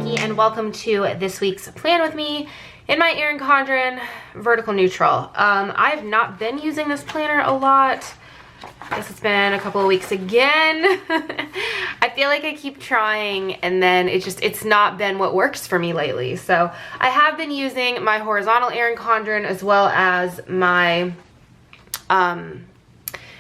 Nikki, and welcome to this week's Plan With Me in my Erin Condren Vertical Neutral. I've not been using this planner a lot. I guess it's been a couple of weeks again. I feel like I keep trying and then it's not been what works for me lately. So I have been using my horizontal Erin Condren as well as my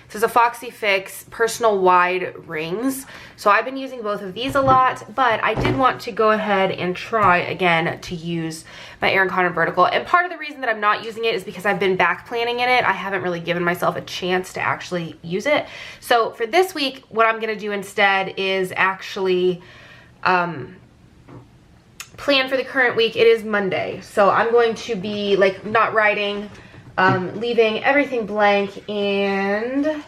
this is a Foxy Fix personal wide rings. So I've been using both of these a lot, but I did want to go ahead and try again to use my Erin Condren Vertical. And part of the reason that I'm not using it is because I've been back planning in it. I haven't really given myself a chance to actually use it. So for this week, what I'm gonna do instead is actually plan for the current week. It is Monday. So I'm going to be like not writing, leaving everything blank, and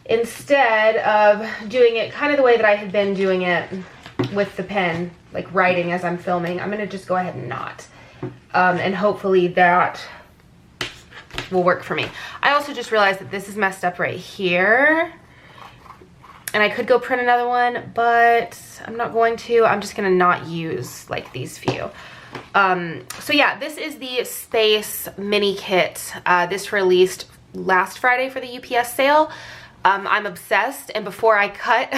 instead of doing it kind of the way that I had been doing it with the pen, like writing as I'm filming, I'm gonna just go ahead and not. And hopefully that will work for me. I also just realized that this is messed up right here. And I could go print another one, but I'm not going to. I'm just gonna not use like these few. So yeah, this is the Space mini kit. This released last Friday for the UPS sale. I'm obsessed, and before I cut,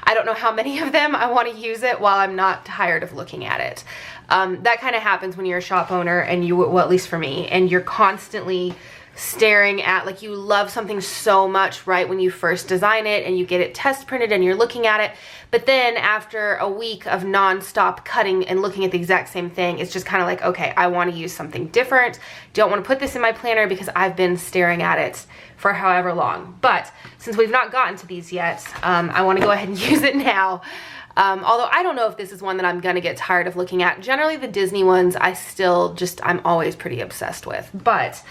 I don't know how many of them I want to use it while I'm not tired of looking at it. That kind of happens when you're a shop owner and you, well, at least for me, and you're constantly staring at, like, you love something so much right when you first design it and you get it test printed and you're looking at it, but then after a week of non-stop cutting and looking at the exact same thing, it's just kind of like, okay, I want to use something different. Don't want to put this in my planner because I've been staring at it for however long. But since we've not gotten to these yet, I want to go ahead and use it now. Although I don't know if this is one that I'm gonna get tired of looking at. Generally the Disney ones I'm always pretty obsessed with. But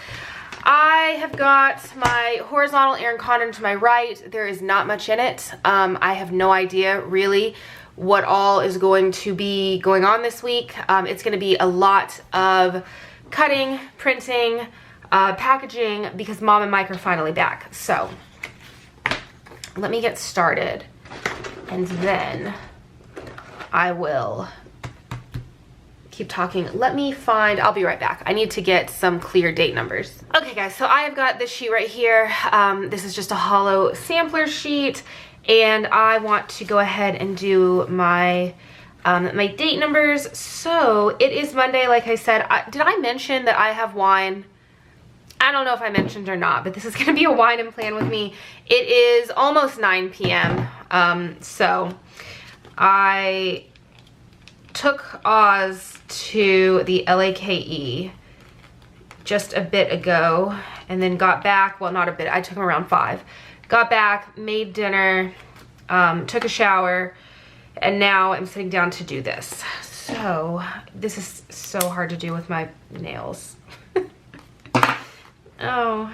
I have got my horizontal Erin Condren to my right. There is not much in it. I have no idea really what all is going to be going on this week. It's gonna be a lot of cutting, printing, packaging, because Mom and Mike are finally back. So let me get started and then I will keep talking. Let me find, I'll be right back. I need to get some clear date numbers. Okay guys, so I have got this sheet right here. This is just a hollow sampler sheet, and I want to go ahead and do my my date numbers. So it is Monday, like I said. Did I mention that I have wine? I don't know if I mentioned or not, but this is gonna be a wine and plan with me. It is almost 9 p.m. So I took Oz to the LAKE just a bit ago and then got back, well, not a bit, I took him around 5. Got back, made dinner, took a shower, and now I'm sitting down to do this. So this is so hard to do with my nails. Oh,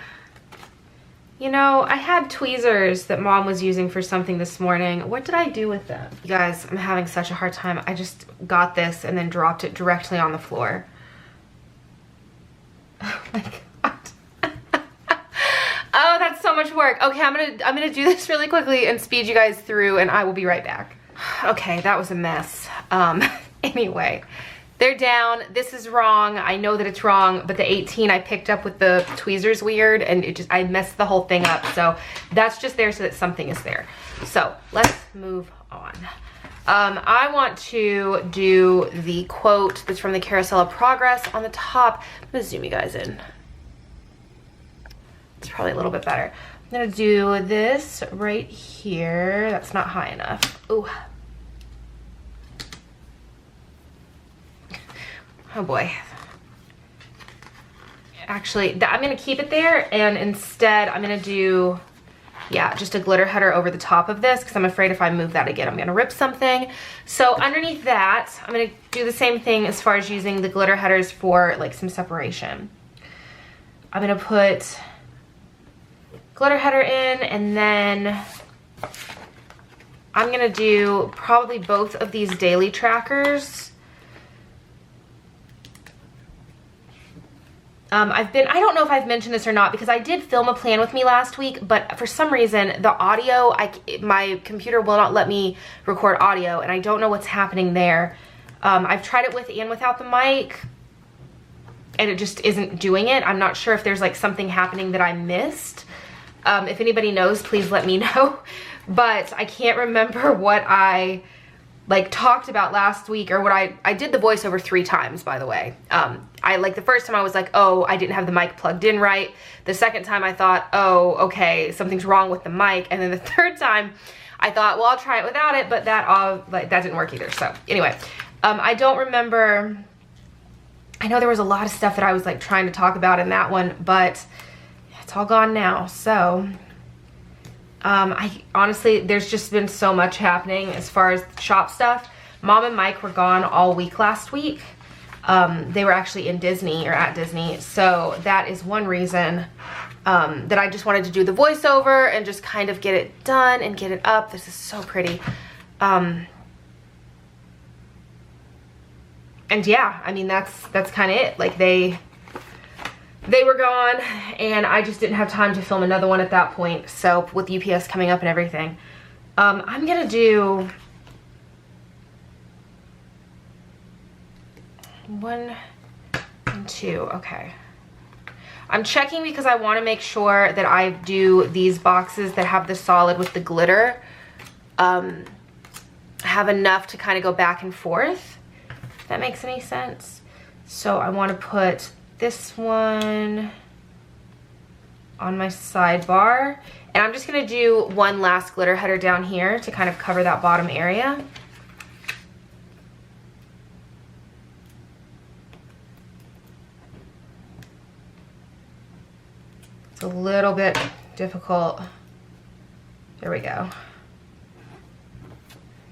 you know, I had tweezers that Mom was using for something this morning. What did I do with them? You guys, I'm having such a hard time. I just got this and then dropped it directly on the floor. Oh my God. Oh, that's so much work. Okay, I'm gonna do this really quickly and speed you guys through, and I will be right back. Okay, that was a mess. Anyway. They're down. This is wrong. I know that it's wrong, but the 18 I picked up with the tweezers weird, and I messed the whole thing up. So that's just there so that something is there. So let's move on. I want to do the quote that's from the Carousel of Progress on the top. I'm gonna zoom you guys in. It's probably a little bit better. I'm gonna do this right here. That's not high enough. Ooh. Oh boy. Actually, I'm gonna keep it there, and instead I'm gonna do, yeah, just a glitter header over the top of this, because I'm afraid if I move that again, I'm gonna rip something. So underneath that, I'm gonna do the same thing as far as using the glitter headers for like some separation. I'm gonna put glitter header in, and then I'm gonna do probably both of these daily trackers. I don't know if I've mentioned this or not, because I did film a plan with me last week, but for some reason the audio, my computer will not let me record audio, and I don't know what's happening there. I've tried it with and without the mic, and it just isn't doing it. I'm not sure if there's like something happening that I missed. If anybody knows, please let me know. But I can't remember what I like talked about last week, or what I did the voiceover 3 times, by the way. I like the first time I was like, oh, I didn't have the mic plugged in right. The second time I thought, oh, okay, something's wrong with the mic. And then the third time I thought, well, I'll try it without it, but that didn't work either. So anyway, I don't remember. I know there was a lot of stuff that I was like trying to talk about in that one, but it's all gone now. So I honestly, there's just been so much happening as far as shop stuff. Mom and Mike were gone all week last week. They were actually in Disney, or at Disney. So that is one reason that I just wanted to do the voiceover and just kind of get it done and get it up. This is so pretty. And yeah, I mean, that's kind of it. Like they were gone, and I just didn't have time to film another one at that point. So with UPS coming up and everything, I'm gonna do 1 and 2. Okay, I'm checking because I want to make sure that I do these boxes that have the solid with the glitter have enough to kind of go back and forth, if that makes any sense. So I want to put this one on my sidebar, and I'm just gonna do one last glitter header down here to kind of cover that bottom area. It's a little bit difficult. There we go.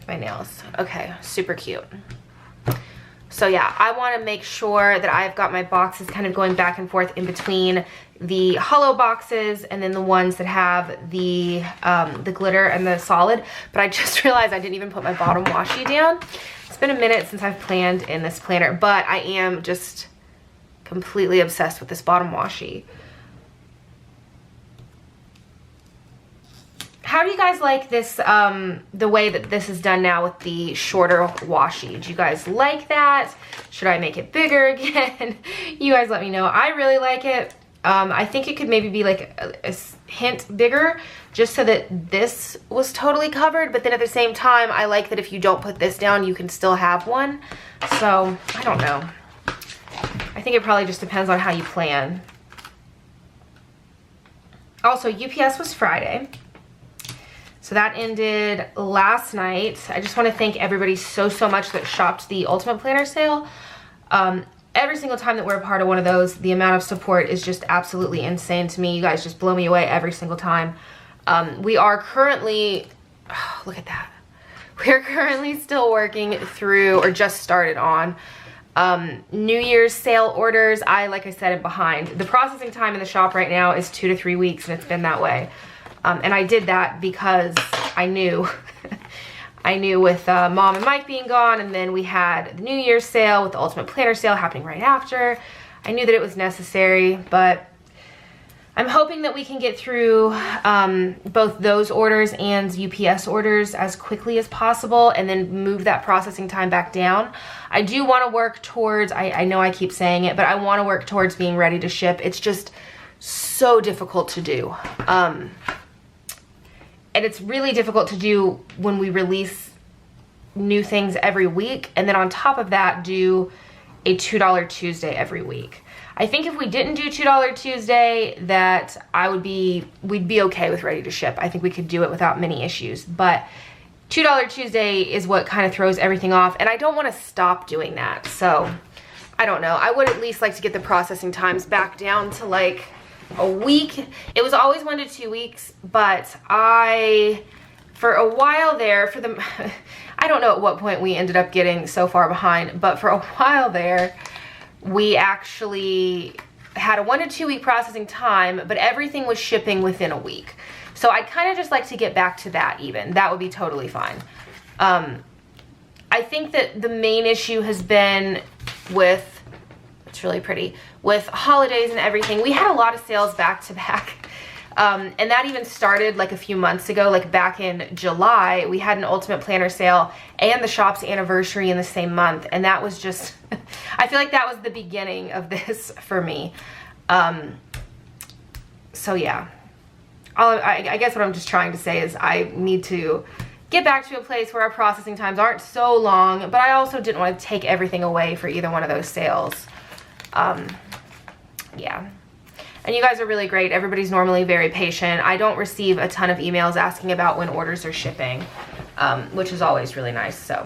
My nails. Okay, super cute. So yeah, I want to make sure that I've got my boxes kind of going back and forth in between the hollow boxes and then the ones that have the glitter and the solid. But I just realized I didn't even put my bottom washi down. It's been a minute since I've planned in this planner, but I am just completely obsessed with this bottom washi. How do you guys like this, the way that this is done now with the shorter washi? Do you guys like that? Should I make it bigger again? You guys let me know. I really like it. I think it could maybe be like a hint bigger, just so that this was totally covered. But then at the same time, I like that if you don't put this down, you can still have one. So I don't know. I think it probably just depends on how you plan. Also, UPS was Friday. So that ended last night. I just want to thank everybody so much that shopped the Ultimate Planner sale. Every single time that we're a part of one of those, the amount of support is just absolutely insane to me. You guys just blow me away every single time. We are currently, oh, look at that. We're currently still working through, or just started on, New Year's sale orders. Like I said, am behind. The processing time in the shop right now is 2 to 3 weeks, and it's been that way. And I did that because I knew, I knew with Mom and Mike being gone, and then we had the New Year's sale with the Ultimate Planner sale happening right after. I knew that it was necessary, but I'm hoping that we can get through both those orders and UPS orders as quickly as possible, and then move that processing time back down. I do want to work towards, I know I keep saying it, but I want to work towards being ready to ship. It's just so difficult to do. And it's really difficult to do when we release new things every week, and then on top of that, do a $2 Tuesday every week. I think if we didn't do $2 Tuesday, that we'd be okay with ready to ship. I think we could do it without many issues, but $2 Tuesday is what kind of throws everything off, and I don't want to stop doing that. So I don't know. I would at least like to get the processing times back down to like a week. It was always 1 to 2 weeks, but for a while there, I don't know at what point we ended up getting so far behind, but for a while there, we actually had a 1 to 2 week processing time, but everything was shipping within a week. So I'd kind of just like to get back to that even. That would be totally fine. I think that the main issue has been with, it's really pretty, with holidays and everything. We had a lot of sales back to back And that even started like a few months ago, like back in July, we had an Ultimate Planner sale and the shop's anniversary in the same month. And that was just, I feel like that was the beginning of this for me. So yeah, I guess what I'm just trying to say is I need to get back to a place where our processing times aren't so long, but I also didn't want to take everything away for either one of those sales. Yeah. And you guys are really great. Everybody's normally very patient. I don't receive a ton of emails asking about when orders are shipping, which is always really nice. So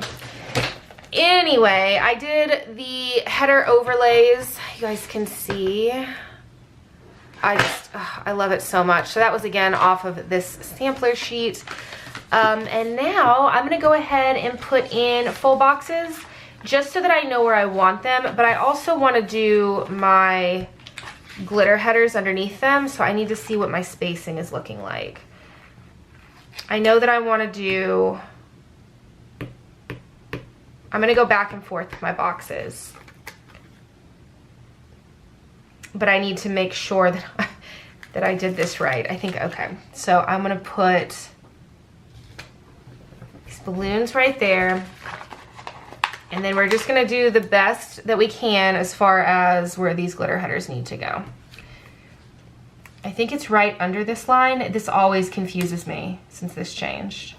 anyway, I did the header overlays. You guys can see. I love it so much. So that was again off of this sampler sheet. And now I'm gonna go ahead and put in full boxes just so that I know where I want them, but I also want to do my glitter headers underneath them, so I need to see what my spacing is looking like. I know that I want to do, I'm going to go back and forth with my boxes, but I need to make sure that that I did this right. I think, okay, so I'm going to put these balloons right there. And then we're just gonna do the best that we can as far as where these glitter headers need to go. I think it's right under this line. This always confuses me since this changed.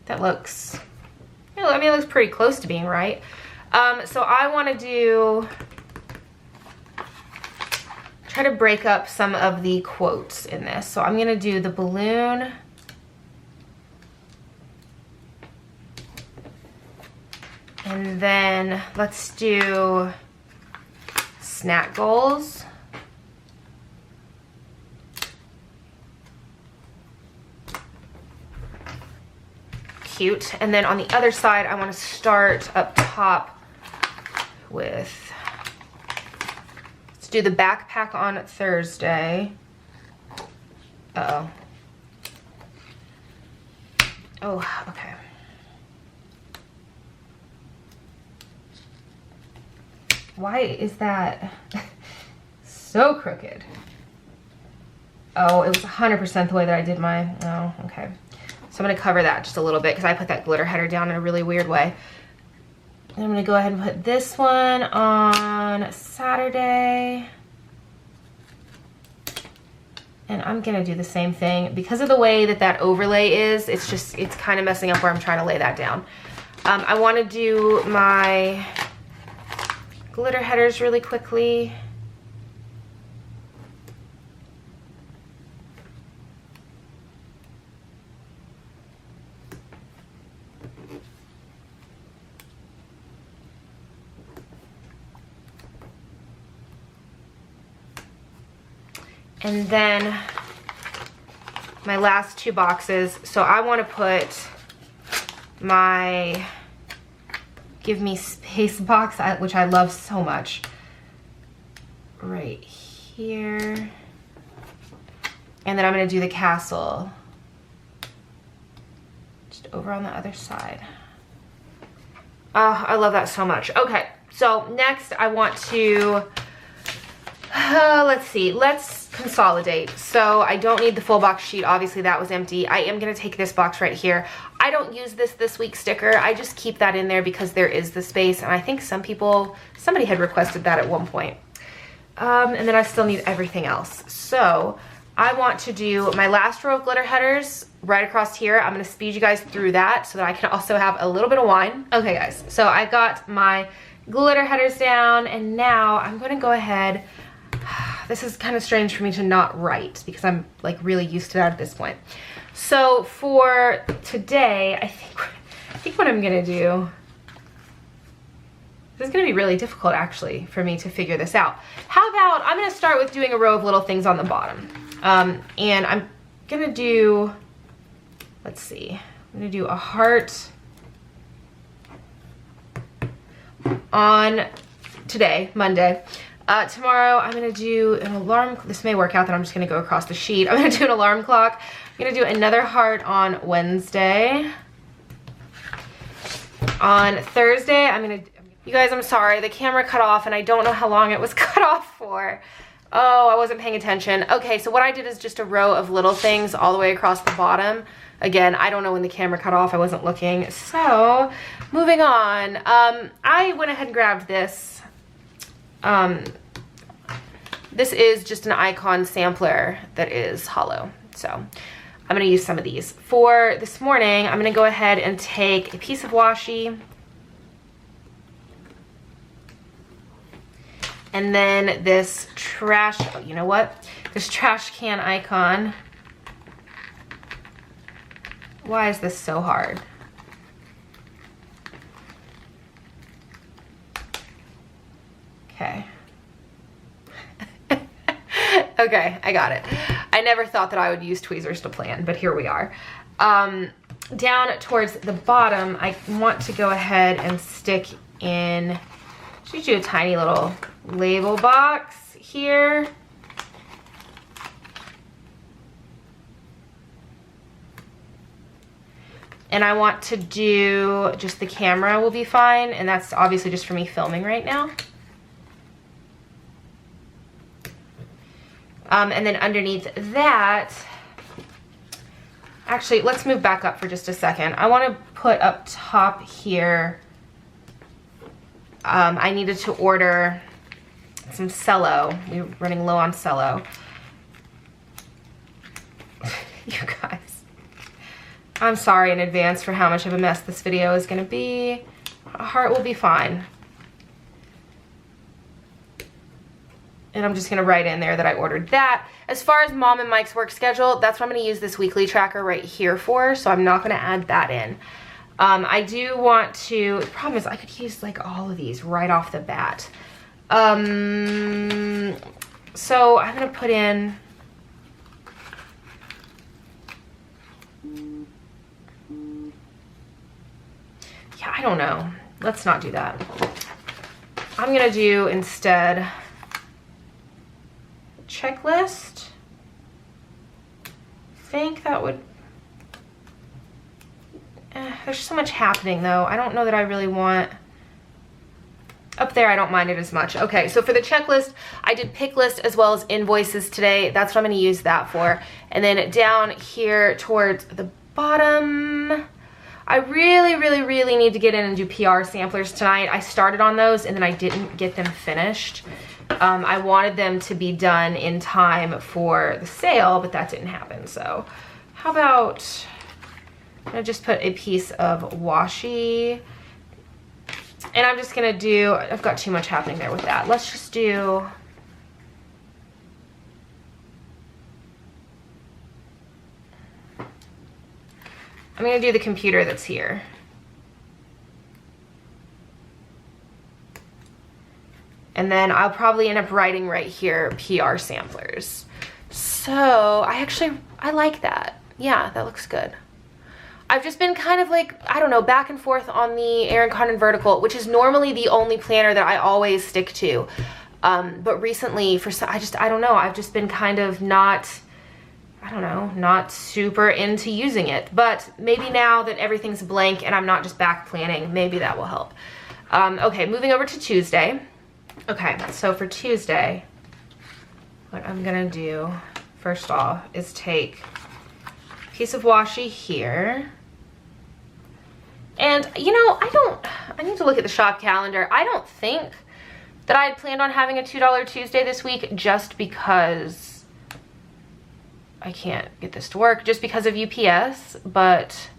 That looks, I mean, it looks pretty close to being right. So I wanna try to break up some of the quotes in this. So I'm gonna do the balloon, and then let's do snack goals. Cute. And then on the other side, I want to start up top with, let's do the backpack on Thursday. Uh-oh. Oh, okay. Why is that so crooked? Oh, it was 100% the way that I did my, oh, okay. So I'm gonna cover that just a little bit because I put that glitter header down in a really weird way. And I'm gonna go ahead and put this one on Saturday. And I'm gonna do the same thing. Because of the way that that overlay is, it's kind of messing up where I'm trying to lay that down. I wanna do my glitter headers really quickly. And then my last two boxes. So I want to put my Give Me Space box, which I love so much, right here. And then I'm going to do the castle just over on the other side. Oh, I love that so much. Okay, so next I want to, let's see, let's consolidate. So I don't need the full box sheet. Obviously that was empty. I am going to take this box right here. I don't use this week sticker. I just keep that in there because there is the space, and I think somebody had requested that at one point. And then I still need everything else. So I want to do my last row of glitter headers right across here. I'm going to speed you guys through that so that I can also have a little bit of wine. Okay guys, so I got my glitter headers down, and now I'm going to go ahead. This is kind of strange for me to not write because I'm like really used to that at this point. So for today, I think what I'm gonna do, this is gonna be really difficult actually for me to figure this out. How about, I'm gonna start with doing a row of little things on the bottom. And I'm gonna do, let's see, I'm gonna do a heart on today, Monday. Tomorrow I'm gonna do an alarm, this may work out that I'm just gonna go across the sheet. I'm gonna do an alarm clock. I'm gonna do another heart on Wednesday. On Thursday, I'm gonna You guys, I'm sorry. The camera cut off and I don't know how long it was cut off for. Oh, I wasn't paying attention. Okay, so what I did is just a row of little things all the way across the bottom. Again, I don't know when the camera cut off. I wasn't looking. So, moving on. I went ahead and grabbed this. This is just an icon sampler that is hollow. So, I'm going to use some of these. For this morning, I'm going to go ahead and take a piece of washi. And then this trash, oh, you know what? This trash can icon. Why is this so hard? Okay. Okay, I got it. I never thought that I would use tweezers to plan, but here we are. Down towards the bottom, I want to go ahead and stick in, just do a tiny little label box here. And I want to do, just the camera will be fine, and that's obviously just for me filming right now. And then underneath that, actually, let's move back up for just a second. I want to put up top here, I needed to order some cello. We were running low on cello. You guys, I'm sorry in advance for how much of a mess this video is going to be. Heart will be fine. And I'm just going to write in there that I ordered that. As far as Mom and Mike's work schedule, that's what I'm going to use this weekly tracker right here for. So I'm not going to add that in. I do want to, the problem is I could use like all of these right off the bat. So I'm going to put in, yeah, I don't know. Let's not do that. I'm going to do instead checklist. I think that would, there's so much happening though. I don't know that I really want, up there I don't mind it as much. Okay, so for the checklist, I did pick list as well as invoices today. That's what I'm going to use that for. And then down here towards the bottom, I really need to get in and do PR samplers tonight. I started on those and then I didn't get them finished. I wanted them to be done in time for the sale, but that didn't happen. So how about, I'm gonna just put a piece of washi, and I'm just gonna do, I've got too much happening there with that. Let's just do, I'm gonna do the computer that's here. And then I'll probably end up writing right here, PR samplers. So I like that. Yeah, that looks good. I've just been kind of like, I don't know, back and forth on the Erin Condren Vertical, which is normally the only planner that I always stick to. But recently, I don't know, I've just been kind of not super into using it. But maybe now that everything's blank and I'm not just back planning, maybe that will help. Okay, moving over to Tuesday. Okay, so for Tuesday, what I'm gonna do first off is take a piece of washi here. And you know, I need to look at the shop calendar. I don't think that I had planned on having a $2 Tuesday this week just because I can't get this to work, just because of UPS, but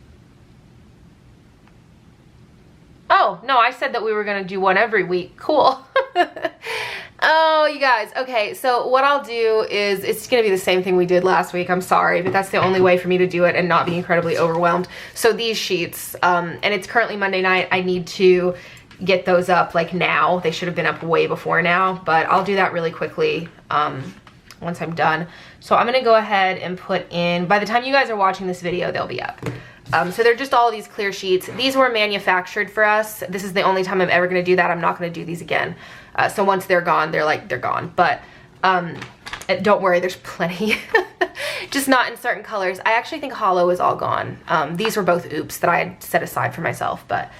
oh, no, I said that we were gonna do one every week. Cool. Oh, you guys. Okay, so what I'll do is, it's gonna be the same thing we did last week. I'm sorry, but that's the only way for me to do it and not be incredibly overwhelmed. So these sheets, and it's currently Monday night. I need to get those up like now. They should have been up way before now, but I'll do that really quickly once I'm done. So I'm gonna go ahead and put in, by the time you guys are watching this video, they'll be up. So they're just all these clear sheets. These were manufactured for us. This is the only time I'm ever gonna do that. I'm not gonna do these again. So once they're gone, they're gone. But don't worry, there's plenty. Just not in certain colors. I actually think hollow is all gone. These were both oops that I had set aside for myself. But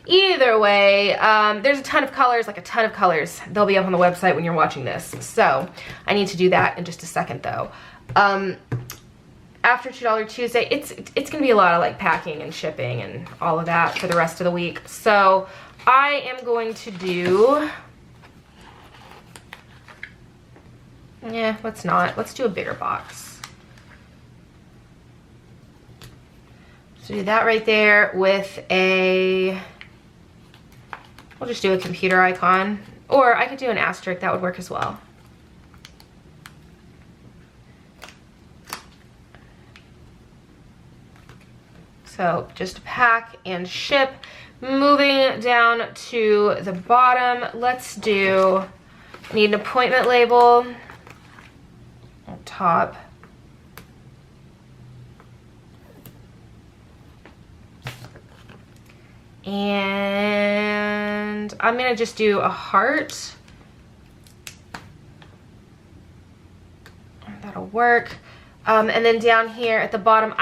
Either way, there's a ton of colors, like a ton of colors. They'll be up on the website when you're watching this. So I need to do that in just a second though. After $2 Tuesday, it's gonna be a lot of like packing and shipping and all of that for the rest of the week. So I am going to do, yeah, let's not. Let's do a bigger box. So do that right there with a, we'll just do a computer icon, or I could do an asterisk, that would work as well. So just pack and ship. Moving down to the bottom, let's do, need an appointment label on top. And I'm gonna just do a heart. That'll work. And then down here at the bottom,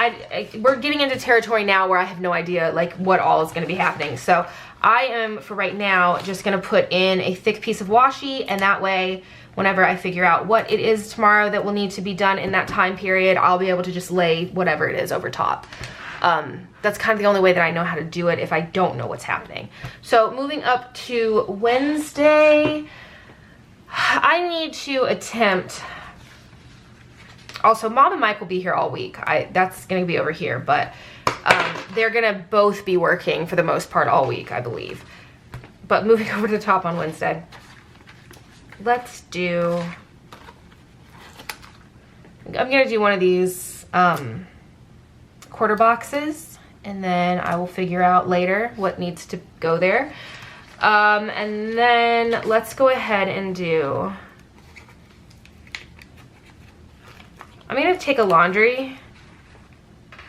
we're getting into territory now where I have no idea like what all is gonna be happening. So I am, for right now, just gonna put in a thick piece of washi, and that way, whenever I figure out what it is tomorrow that will need to be done in that time period, I'll be able to just lay whatever it is over top. That's kind of the only way that I know how to do it if I don't know what's happening. So moving up to Wednesday, I need to attempt, also Mom and Mike will be here all week. That's gonna be over here, but they're gonna both be working for the most part all week, I believe. But moving over to the top on Wednesday, let's do, I'm gonna do one of these quarter boxes, and then I will figure out later what needs to go there. And then let's go ahead and do, I'm gonna take a laundry.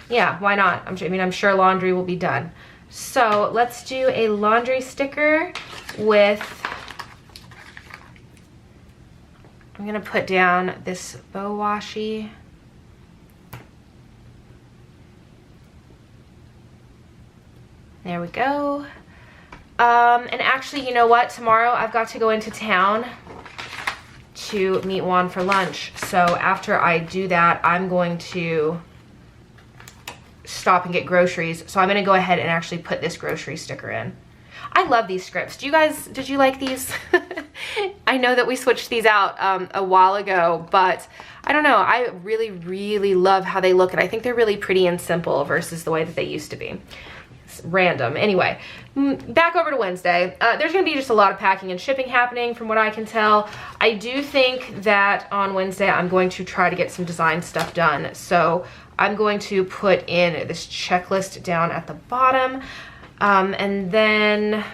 Yeah, why not? I'm sure laundry will be done. So let's do a laundry sticker with, I'm gonna put down this bow washi. There we go. And actually, you know what? Tomorrow I've got to go into town to meet Juan for lunch. So after I do that, I'm going to stop and get groceries. So I'm gonna go ahead and actually put this grocery sticker in. I love these scripts. Did you like these? I know that we switched these out a while ago, but I don't know. I really, really love how they look, and I think they're really pretty and simple versus the way that they used to be. Random. Anyway, back over to Wednesday. There's gonna be just a lot of packing and shipping happening from what I can tell. I do think that on Wednesday I'm going to try to get some design stuff done. So I'm going to put in this checklist down at the bottom, and then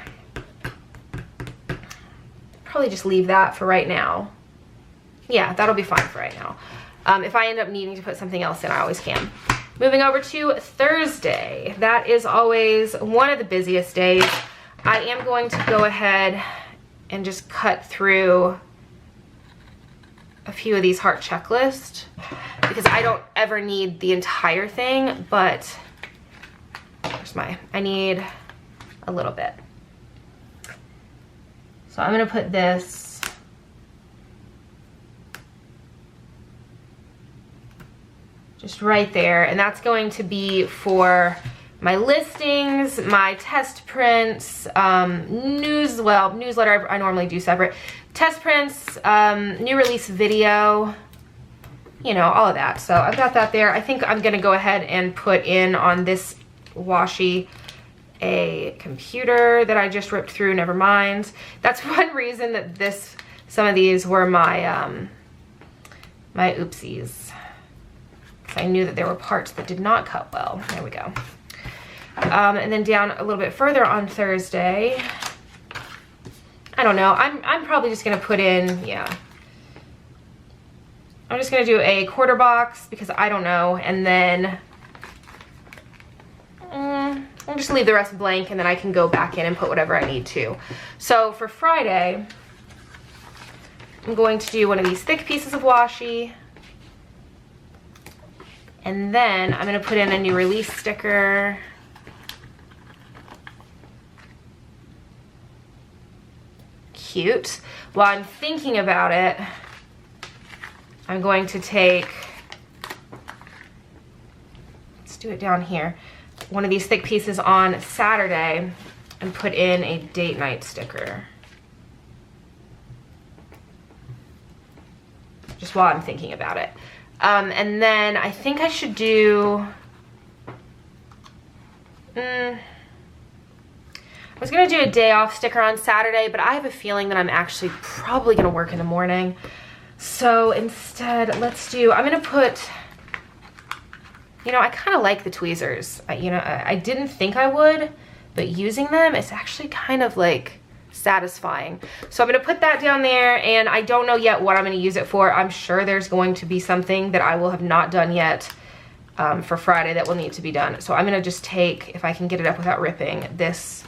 probably just leave that for right now. Yeah, that'll be fine for right now. If I end up needing to put something else in, I always can. Moving over to Thursday. That is always one of the busiest days. I am going to go ahead and just cut through a few of these heart checklists because I don't ever need the entire thing, but I need a little bit. So I'm gonna put this just right there, and that's going to be for my listings, my test prints, newsletter I normally do separate, test prints, new release video, you know, all of that. So I've got that there. I think I'm gonna go ahead and put in on this washi a computer that I just ripped through, never mind. That's one reason that some of these were my, my oopsies. I knew that there were parts that did not cut well. There we go. And then down a little bit further on Thursday, I don't know. I'm probably just gonna put in, yeah. I'm just gonna do a quarter box because I don't know, and then I'll just leave the rest blank, and then I can go back in and put whatever I need to. So for Friday, I'm going to do one of these thick pieces of washi. And then I'm gonna put in a new release sticker. cute. While I'm thinking about it, I'm going to take, let's do it down here, one of these thick pieces on Saturday and put in a date night sticker. Just while I'm thinking about it. And then I think I should do, I was gonna do a day off sticker on Saturday, but I have a feeling that I'm actually probably gonna work in the morning. So instead, let's do, I'm gonna put, you know, I kind of like the tweezers. I didn't think I would, but using them, it's actually kind of like satisfying. So I'm gonna put that down there, and I don't know yet what I'm gonna use it for. I'm sure there's going to be something that I will have not done yet for Friday that will need to be done. So I'm gonna just take, if I can get it up without ripping, this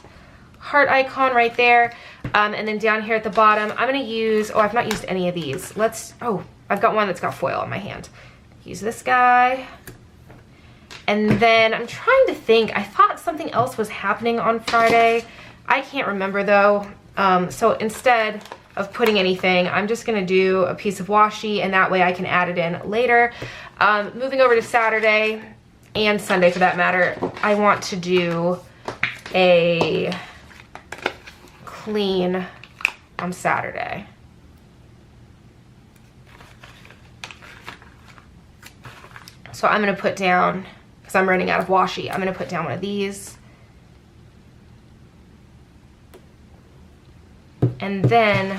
heart icon right there. And then down here at the bottom, I'm gonna use, oh, I've not used any of these. I've got one that's got foil on my hand. Use this guy. And then I'm trying to think, I thought something else was happening on Friday. I can't remember though. So instead of putting anything, I'm just gonna do a piece of washi, and that way I can add it in later. Moving over to Saturday and Sunday for that matter, I want to do a clean on Saturday. So I'm gonna put down, because I'm running out of washi, I'm gonna put down one of these. And then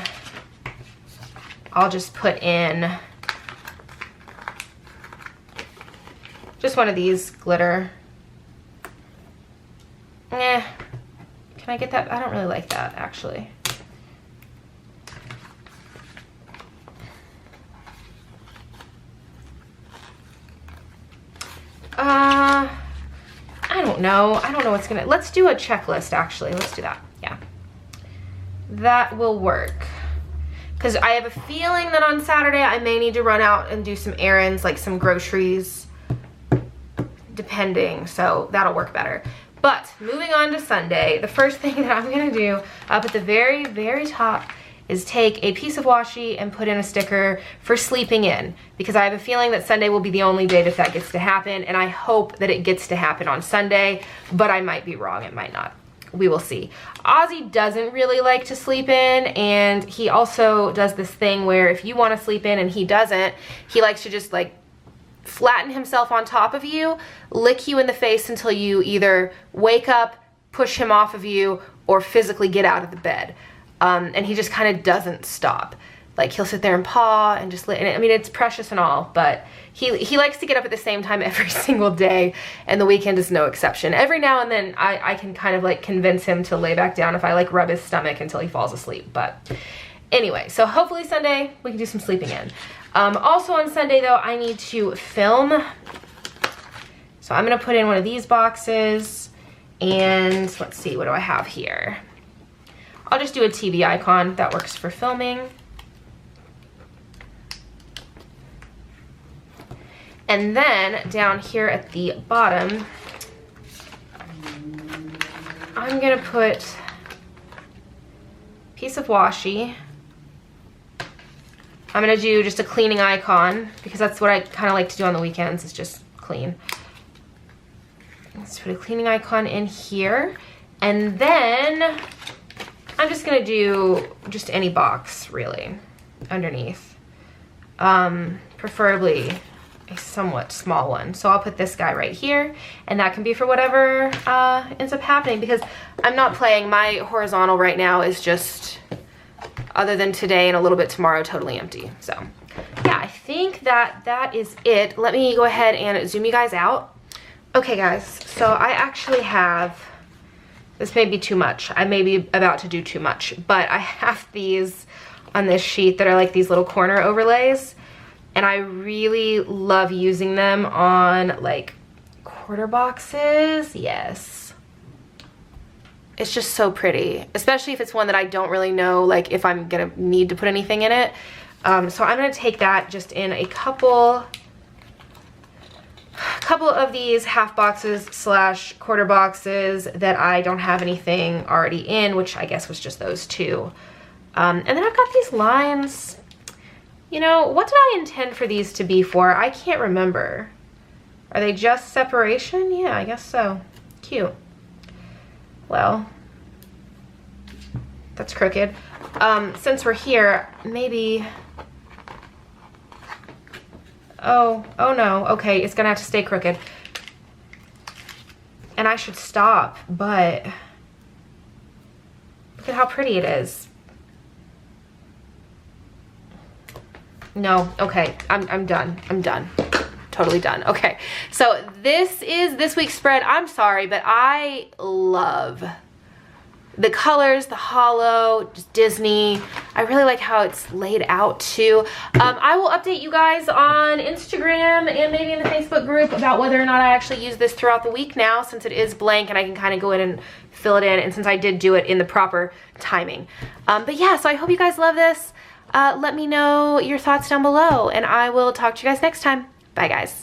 I'll just put in just one of these glitter. Can I get that? I don't really like that actually. I don't know. I don't know what's gonna, let's do a checklist actually. Let's do that. Yeah. That will work. Because I have a feeling that on Saturday I may need to run out and do some errands, like some groceries, depending. So that'll work better. But moving on to Sunday, the first thing that I'm gonna do up at the very, very top is take a piece of washi and put in a sticker for sleeping in, because I have a feeling that Sunday will be the only day that that gets to happen, and I hope that it gets to happen on Sunday, but I might be wrong, it might not. We will see. Ozzy doesn't really like to sleep in, and he also does this thing where if you want to sleep in and he doesn't, he likes to just like flatten himself on top of you, lick you in the face until you either wake up, push him off of you, or physically get out of the bed. And he just kind of doesn't stop. Like he'll sit there and paw and just, I mean, it's precious and all, but he likes to get up at the same time every single day, and the weekend is no exception. Every now and then I can kind of like convince him to lay back down if I like rub his stomach until he falls asleep. But anyway, so hopefully Sunday we can do some sleeping in. Also on Sunday though, I need to film. So I'm gonna put in one of these boxes, and let's see, what do I have here? I'll just do a TV icon, that works for filming. And then down here at the bottom, I'm gonna put a piece of washi. I'm gonna do just a cleaning icon, because that's what I kind of like to do on the weekends, is just clean. Let's put a cleaning icon in here. And then I'm just gonna do just any box really underneath. Preferably a somewhat small one. So I'll put this guy right here, and that can be for whatever ends up happening, because I'm not playing. My horizontal right now is just, other than today and a little bit tomorrow, totally empty. So yeah, I think that is it. Let me go ahead and zoom you guys out. Okay guys, so I actually have, this may be too much. I may be about to do too much, but I have these on this sheet that are like these little corner overlays, and I really love using them on like quarter boxes. Yes. It's just so pretty, especially if it's one that I don't really know like if I'm gonna need to put anything in it. So I'm gonna take that just in a couple of these half boxes / quarter boxes that I don't have anything already in, which I guess was just those two. And then I've got these lines. You know, what did I intend for these to be for? I can't remember. Are they just separation? Yeah, I guess so. Cute. Well, that's crooked. Since we're here, maybe... Oh no. Okay, it's gonna have to stay crooked. And I should stop, but look at how pretty it is. No, okay, I'm done. I'm done. Totally done. Okay, so this is this week's spread. I'm sorry, but I love the colors, the hollow, just Disney. I really like how it's laid out too. I will update you guys on Instagram and maybe in the Facebook group about whether or not I actually use this throughout the week now, since it is blank and I can kind of go in and fill it in, and since I did do it in the proper timing. But yeah, so I hope you guys love this. Let me know your thoughts down below, and I will talk to you guys next time. Bye, guys.